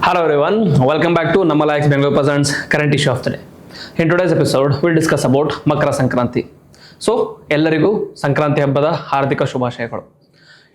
Hello everyone, welcome back to Namma Laex Bengaluru Presents current issue of the day. In today's episode, we'll discuss about Makara Sankranti. So, ಎಲ್ಲರಿಗೂ ಸಂಕ್ರಾಂತಿ ಹಬ್ಬದ ಹಾರ್ದಿಕ ಶುಭಾಶಯಗಳು.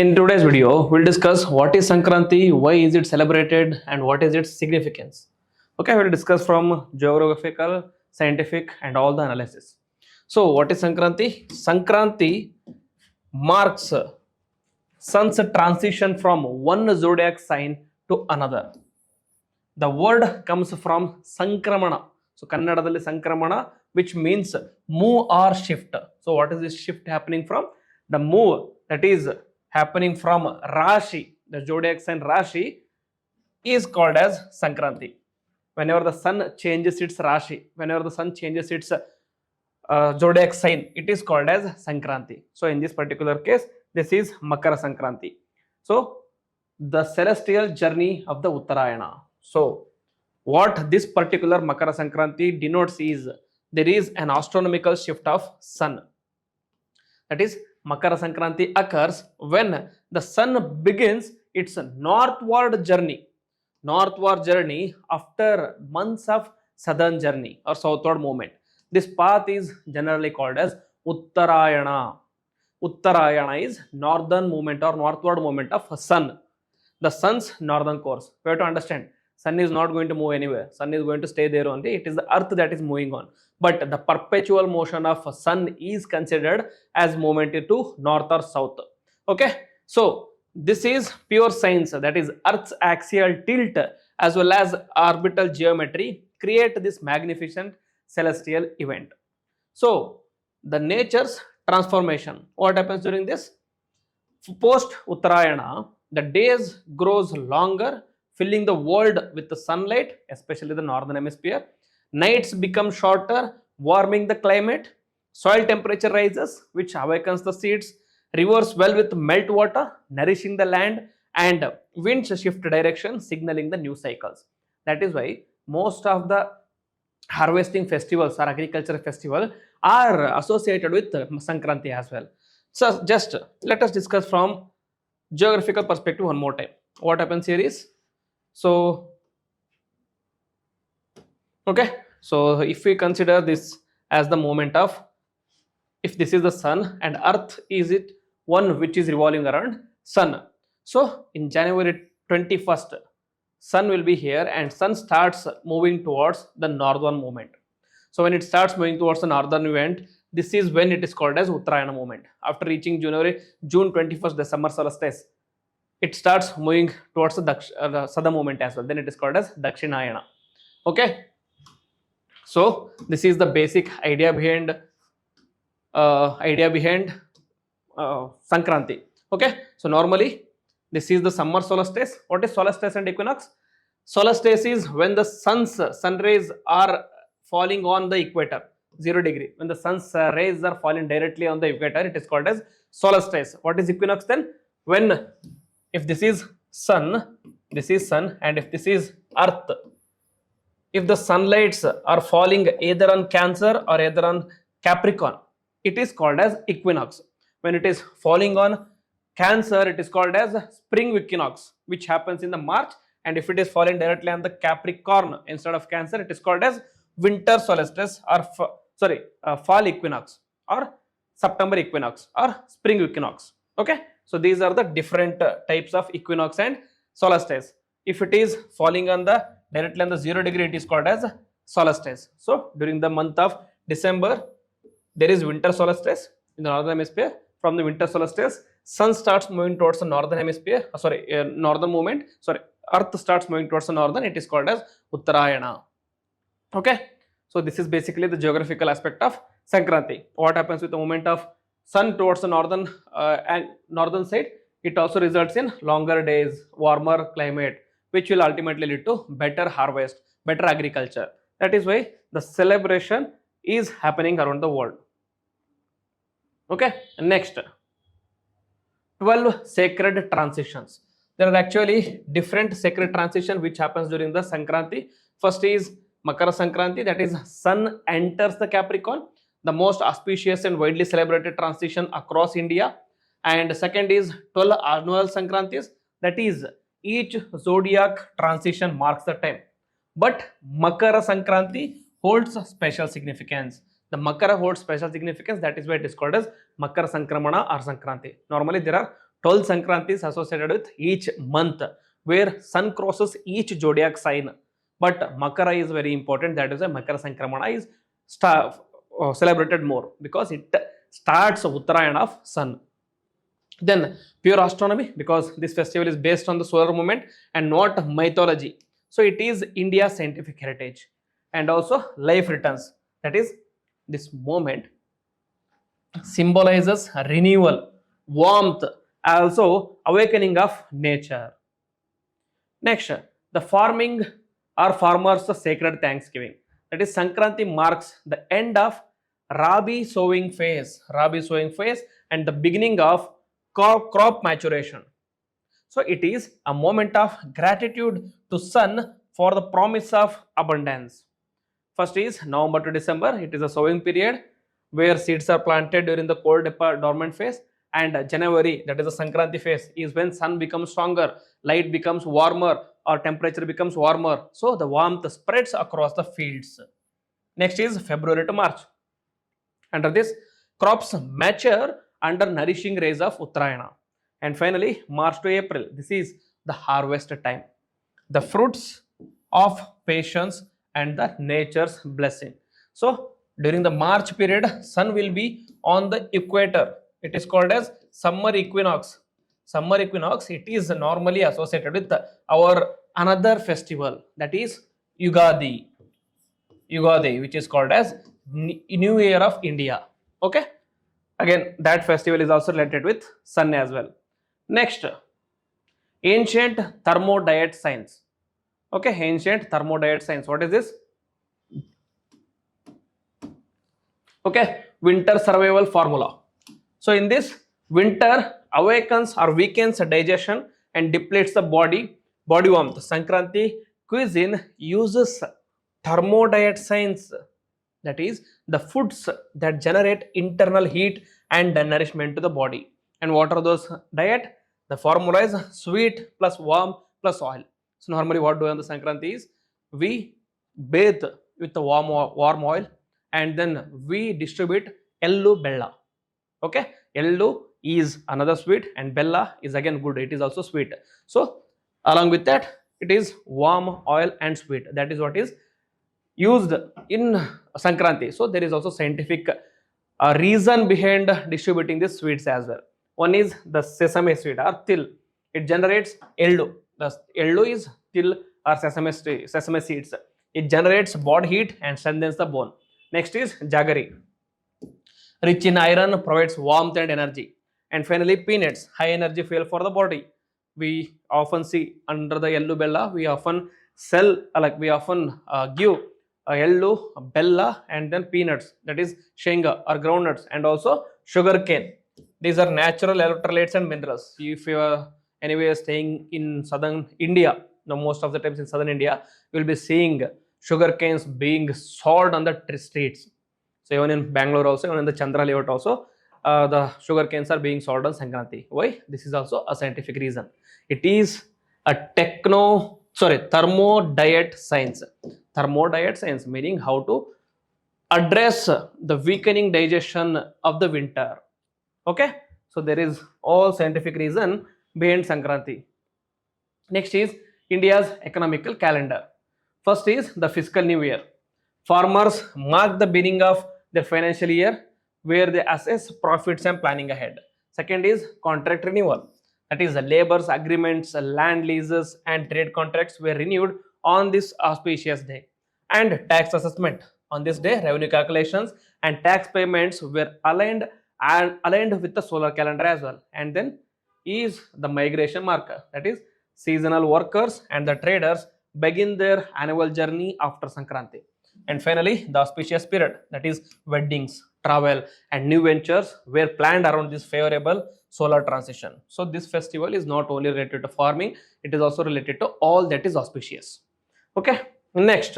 In today's video, we'll discuss what is Sankranti, why is it celebrated, and what is its significance. Okay, we'll discuss from geographical, scientific, and all the analysis. So, what is Sankranti? Sankranti marks sun's transition from one zodiac sign to another. The word comes from Sankramana. So, Kannadadalli Sankramana, which means move or shift. So, what is this shift happening from? The move that is happening from Rashi, the zodiac sign Rashi, is called as Sankranti. Whenever the sun changes its Rashi, whenever the sun changes its zodiac sign, it is called as Sankranti. So, in this particular case, this is Makara Sankranti. So, the celestial journey of the Uttarayana. So, what this particular Makara Sankranti denotes is there is an astronomical shift of sun. That is, Makara Sankranti occurs when the sun begins its northward journey. Northward journey after months of southern journey or southward movement. This path is generally called as Uttarayana. Uttarayana is northern movement or northward movement of sun. The sun's northern course. We have to understand. Sun is not going to move anywhere. Sun is going to stay there only. It is the earth that is moving on. But the perpetual motion of sun is considered as movement to north or south. Okay. So, this is pure science. That is earth's axial tilt as well as orbital geometry create this magnificent celestial event. So, the nature's transformation. What happens during this? Post Uttarayana, the days grows longer, filling the world with the sunlight, especially the northern hemisphere. Nights become shorter, warming the climate. Soil temperature rises, which awakens the seeds. Rivers well with melt water, nourishing the land, and winds shift direction, signaling the new cycles. That is why most of the harvesting festivals or agricultural festival are associated with Sankranti as well. So, just let us discuss from geographical perspective one more time. What happens here is, so, okay, so if we consider this as the moment of, if this is the sun and earth is it one which is revolving around sun. So, in January 21st, sun will be here and sun starts moving towards the northern movement. So, when it starts moving towards the northern event, this is when it is called as Uttarayana movement. After reaching June 21st, the summer solstice, it starts moving towards the southern movement as well. Then it is called as Dakshinayana. Okay. So, this is the basic idea behind Sankranti. Okay. So, normally this is the summer solstice. What is solstice and equinox? Solstice is when the sun rays are falling on the equator, 0 degree. When the sun's rays are falling directly on the equator, it is called as solstice. What is equinox then? When, if this is sun, and if this is earth, if the sunlights are falling either on Cancer or either on Capricorn, it is called as equinox. When it is falling on Cancer, it is called as spring equinox, which happens in the March. And if it is falling directly on the Capricorn instead of Cancer, it is called as winter solstice or fall equinox or September equinox or spring equinox. Okay. So, these are the different types of equinox and solstice. If it is falling on the directly on the 0 degree, it is called as solstice. So, during the month of December, there is winter solstice in the northern hemisphere. From the winter solstice, sun starts moving towards the northern hemisphere, northern movement, earth starts moving towards the northern, it is called as Uttarayana. Okay. So, this is basically the geographical aspect of Sankranti. What happens with the movement of sun towards the northern and northern side? It also results in longer days, warmer climate, which will ultimately lead to better harvest, better agriculture. That is why the celebration is happening around the world. Okay. Next, 12 sacred transitions. There are actually different sacred transitions which happens during the Sankranti. First is Makara Sankranti, that is sun enters the Capricorn, the most auspicious and widely celebrated transition across India. And second is 12 annual Sankrantis, that is each zodiac transition marks the time. But Makara Sankranti holds special significance. The Makara holds special significance, that is why it is called as Makar Sankramana or Sankranti. Normally there are 12 Sankrantis associated with each month where sun crosses each zodiac sign. But Makara is very important, that is why Makara Sankramana is celebrated more because it starts Uttarayan of sun. Then pure astronomy, because this festival is based on the solar movement and not mythology. So it is India's scientific heritage. And also life returns, that is this moment symbolizes renewal, warmth, also awakening of nature. Next, the farming or farmers' sacred Thanksgiving. That is Sankranti marks the end of Rabi sowing phase, and the beginning of crop maturation. So it is a moment of gratitude to sun for the promise of abundance. First is November to December. It is a sowing period where seeds are planted during the cold dormant phase. And January, that is the Sankranti phase, is when sun becomes stronger, light becomes warmer, or temperature becomes warmer. So the warmth spreads across the fields. Next is February to March. Under this, crops mature under nourishing rays of Uttarayana. And finally, March to April. This is the harvest time. The fruits of patience and the nature's blessing. So during the March period, sun will be on the equator. It is called as summer equinox. Summer equinox, it is normally associated with our another festival, that is Ugadi. Ugadi, which is called as New Year of India. Okay. Again, that festival is also related with sun as well. Next, ancient thermodiet science. Okay, ancient thermodiet science. What is this? Okay, winter survival formula. So in this, winter awakens or weakens digestion and depletes the body warmth. Sankranti cuisine uses thermodiet science, that is the foods that generate internal heat and nourishment to the body. And what are those diet? The formula is sweet plus warm plus oil. So normally what do on the Sankranti is we bathe with the warm oil and then we distribute ellu bella. Okay, ellu is another sweet and bella is again good, it is also sweet. So along with that, it is warm oil and sweet, that is what is used in Sankranti. So there is also scientific reason behind distributing these sweets as well. One is the sesame seed or til. It generates ellu. The ellu is til or sesame seeds. It generates body heat and strengthens the bone. Next is jaggery. Rich in iron, provides warmth and energy. And finally, peanuts, high energy fuel for the body. We often see under the ellu bella, we often sell, give ellu, bella, and then peanuts, that is shenga or groundnuts, and also sugar cane. These are natural electrolytes and minerals. If you are anyway staying in southern India, now most of the times in southern India, you will be seeing sugar canes being sold on the streets. So even in Bangalore also, even in the Chandra layout also, the sugar canes are being sold on Sankranti. Why? This is also a scientific reason. It is a thermodiet science. Thermodiet science meaning how to address the weakening digestion of the winter. Okay, so there is all scientific reason behind Sankranti. Next is India's economical calendar. First is the fiscal new year. Farmers mark the beginning of their financial year where they assess profits and planning ahead. Second is contract renewal. That is the labor's agreements, land leases and trade contracts were renewed on this auspicious day. And tax assessment. On this day, revenue calculations and tax payments were aligned with the solar calendar as well. And then is the migration marker. That is seasonal workers and the traders begin their annual journey after Sankranti. And finally, the auspicious period, that is weddings, travel and new ventures were planned around this favorable solar transition. So this festival is not only related to farming, it is also related to all that is auspicious. Okay, next,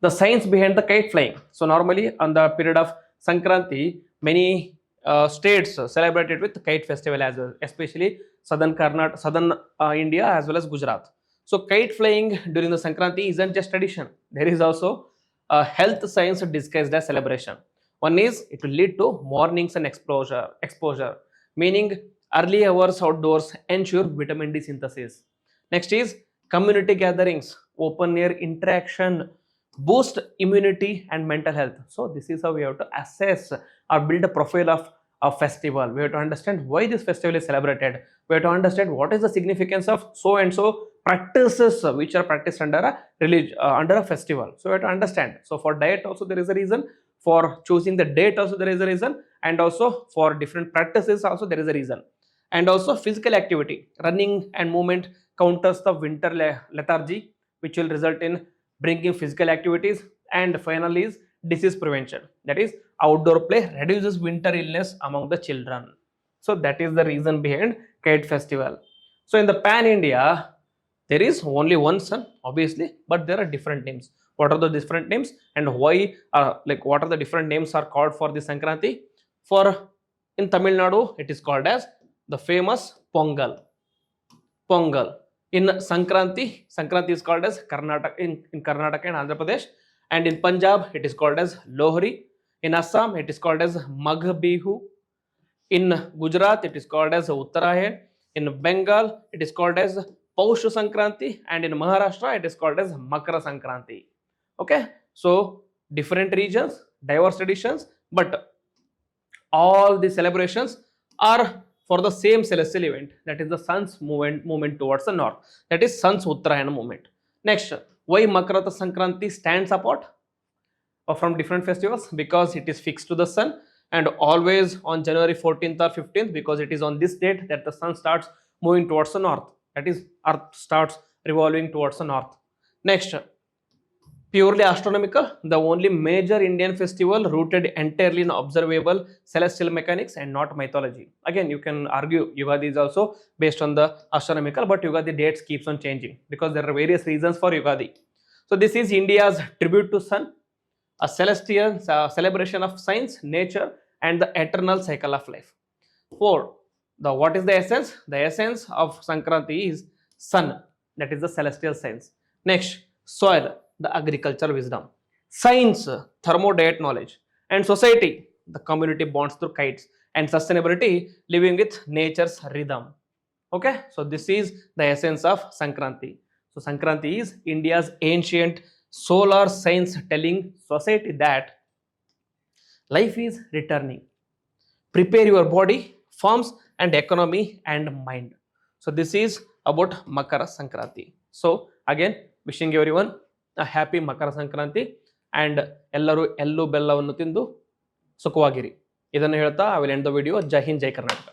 the science behind the kite flying. So normally on the period of Sankranti, many states celebrated with kite festival as well, especially southern India as well as Gujarat. So kite flying during the Sankranti isn't just tradition. There is also a health science disguised as celebration. One is it will lead to mornings and exposure, meaning early hours outdoors ensure vitamin D synthesis. Next is community gatherings, open air interaction, boost immunity and mental health. So this is how we have to assess or build a profile of a festival. We have to understand why this festival is celebrated. We have to understand what is the significance of so and so practices which are practiced under a religion, under a festival. So we have to understand. So for diet also there is a reason, for choosing the date also there is a reason, and also for different practices also there is a reason. And also physical activity, running and movement counters the winter lethargy, which will result in bringing physical activities. And finally is disease prevention, that is outdoor play reduces winter illness among the children. So that is the reason behind kite festival. So in the pan India there is only one sun obviously, but there are different names. What are the different names and why, what are the different names are called for the Sankranti? For in Tamil Nadu it is called as the famous Pongal. In Sankranti is called as Karnataka, in Karnataka and Andhra Pradesh, and in Punjab it is called as Lohri. In Assam it is called as Magh Bihu. In Gujarat it is called as Uttarayan. In Bengal it is called as Paush Sankranti, and in Maharashtra it is called as Makar Sankranti. Okay, so different regions, diverse traditions, but all the celebrations are for the same celestial event, that is the sun's movement towards the north, that is sun's Uttarayana movement. Next, why Makara Sankranti stands apart from different festivals? Because it is fixed to the sun and always on January 14th or 15th, because it is on this date that the sun starts moving towards the north, that is earth starts revolving towards the north. Next, purely astronomical, the only major Indian festival rooted entirely in observable celestial mechanics and not mythology. Again, you can argue Yugadi is also based on the astronomical, but Yugadi dates keeps on changing because there are various reasons for Yugadi. So this is India's tribute to sun, a celestial celebration of science, nature, and the eternal cycle of life. 4. What is the essence? The essence of Sankranti is sun, that is the celestial science. Next, soil, the agricultural wisdom. Science, thermodiet knowledge. And society, the community bonds through kites. And sustainability, living with nature's rhythm. Okay, so this is the essence of Sankranti. So Sankranti is India's ancient solar science telling society that life is returning. Prepare your body, forms, and economy and mind. So this is about Makara Sankranti. So again, wishing everyone a happy Makara Sankranti and ಎಲ್ಲರೂ ಎಳ್ಳು ಬೆಲ್ಲವನ್ನು ತಿಂದು ಸುಖವಾಗಿರಿ. ಇದನ್ನು ಹೇಳ್ತಾ I will end the video. Jai Hind, Jai Karnataka.